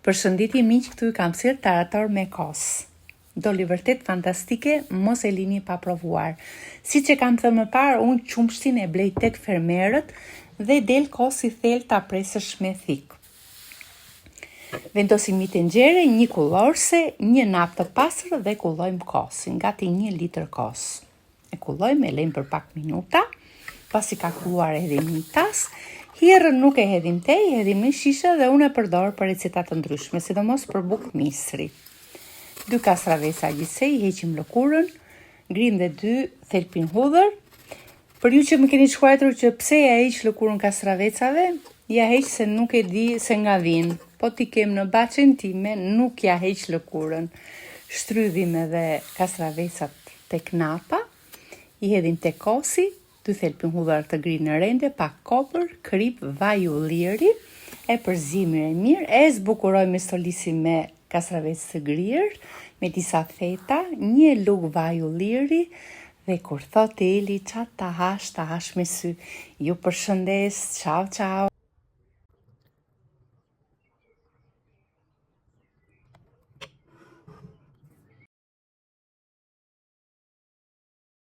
Përshëndetje miq, këtu i kam sjell tarator me kos. Doli vërtet fantastike, mos e lini pa provuar. Siç e kam thënë më parë, unë qumshtin e blej tek fermerët dhe del kos i thellë ta presësh me thik. Vendosim një tenxhere, një kullorse, një nap të pastër dhe kullojmë kosin, gati 1 litër kos. E kullojmë, e lejmë për pak minuta, pasi ka kulluar hedhim një tas. Hierrën nuk e hedhim tej, hedhim në shishe dhe unë e përdor për receta të ndryshme, sidomos për bukë misri. 2 kastraveca gjithsej, heqim lëkurën, ngrim dhe 2 thelpin hudhër. Për ju që më keni shkruar që pse ja heq lëkurën kastravecave, ja heq se nuk e di se nga vijnë. Po ti kem në baçen time, nuk ja heq lëkurën. Shtrydhim edhe kastravecat tek napa, i hedhim tek kosi, 2 thelpin hudhër të grinë në rende, pak kopër, krip, vaj ulliri, e përzimir e mirë, e zbukurojmë me stolisi me kastravecë të grirë, me disa feta, 1 lugë vaj ulliri, dhe kur thot Eli, çat ta hash me sy. Ju përshëndes, ciao ciao.